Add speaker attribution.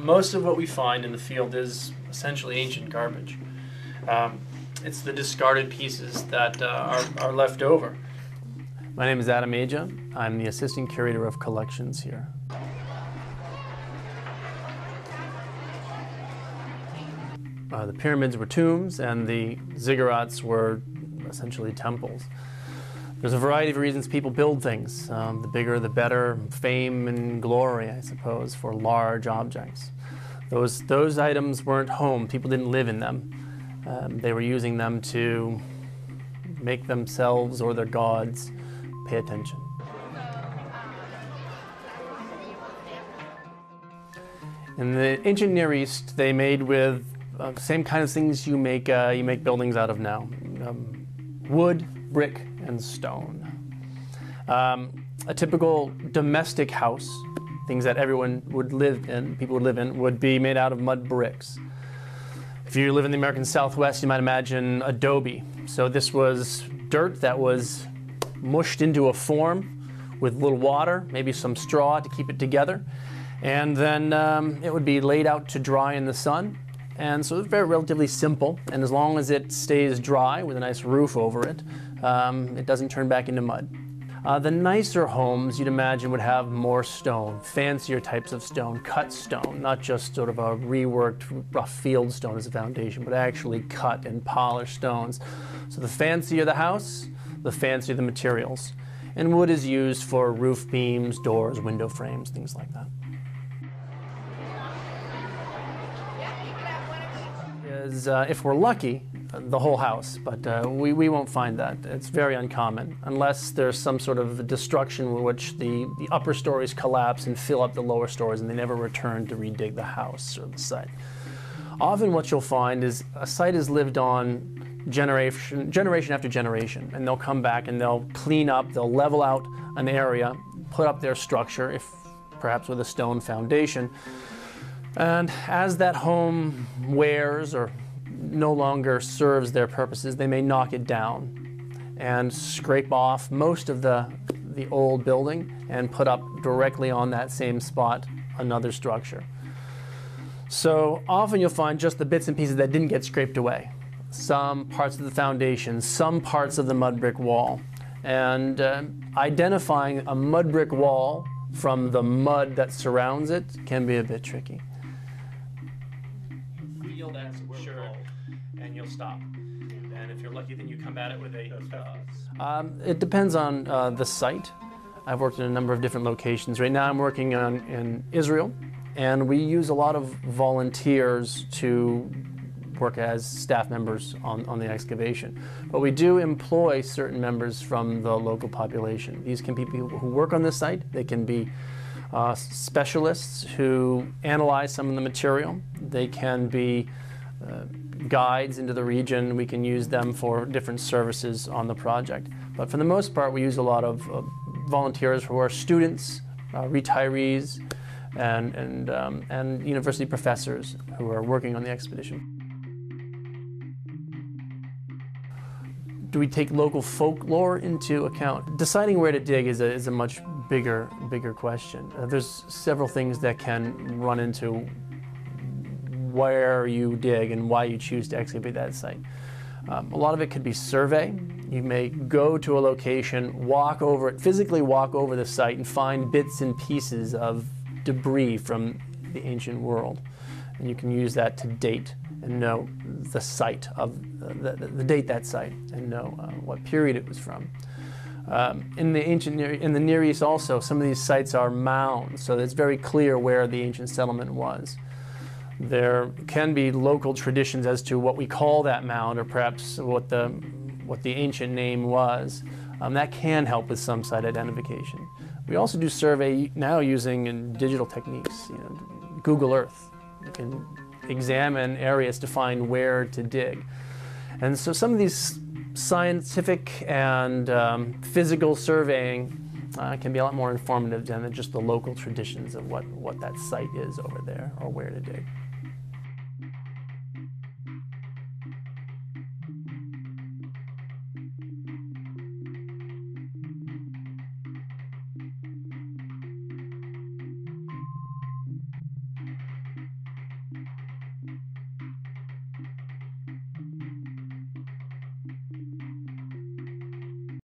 Speaker 1: Most of what we find in the field is essentially ancient garbage. It's the discarded pieces that are left over. My name is Adam Aja. I'm the Assistant Curator of Collections here. The pyramids were tombs and the ziggurats were essentially temples. There's a variety of reasons people build things. The bigger the better, fame and glory, I suppose, for large objects. Those items weren't home. People didn't live in them. They were using them to make themselves or their gods pay attention. In the ancient Near East, they made with same kind of things you make buildings out of now. Wood, brick, and stone. A typical domestic house, things that everyone would live in, people would live in, would be made out of mud bricks. If you live in the American Southwest, you might imagine adobe. So this was dirt that was mushed into a form with a little water, maybe some straw to keep it together. And then it would be laid out to dry in the sun. And so it's very relatively simple. And as long as it stays dry with a nice roof over it, it doesn't turn back into mud. The nicer homes, you'd imagine, would have more stone, fancier types of stone, cut stone, not just sort of a reworked rough field stone as a foundation, but actually cut and polished stones. So the fancier the house, the fancier the materials. And wood is used for roof beams, doors, window frames, things like that. If we're lucky, the whole house, but we won't find that. It's very uncommon, unless there's some sort of destruction in which the upper stories collapse and fill up the lower stories and they never return to redig the house or the site. Often what you'll find is a site is lived on generation after generation, and they'll come back and they'll clean up, they'll level out an area, put up their structure, if perhaps with a stone foundation. And as that home wears or no longer serves their purposes, they may knock it down and scrape off most of the old building and put up directly on that same spot another structure. So often you'll find just the bits and pieces that didn't get scraped away. Some parts of the foundation, some parts of the mud brick wall. And identifying a mud brick wall from the mud that surrounds it can be a bit tricky. Sure, and you'll stop. And if you're lucky, then you come at it with a... it depends on the site. I've worked in a number of different locations. Right now I'm working in Israel, and we use a lot of volunteers to work as staff members on the excavation. But we do employ certain members from the local population. These can be people who work on the site. They can be specialists who analyze some of the material. They can be guides into the region. We can use them for different services on the project. But for the most part, we use a lot of volunteers who are students, retirees, and university professors who are working on the expedition. Do we take local folklore into account? Deciding where to dig is a much bigger question. There's several things that can run into where you dig and why you choose to excavate that site. A lot of it could be survey. You may go to a location, walk over it, physically walk over the site and find bits and pieces of debris from the ancient world. And you can use that to date and know the site of the date that site and know what period it was from. In the Near East also, some of these sites are mounds, so it's very clear where the ancient settlement was. There can be local traditions as to what we call that mound, or perhaps what the ancient name was. That can help with some site identification. We also do survey now using digital techniques, Google Earth. You can examine areas to find where to dig. And so some of these scientific and physical surveying can be a lot more informative than just the local traditions of what that site is over there or where to dig.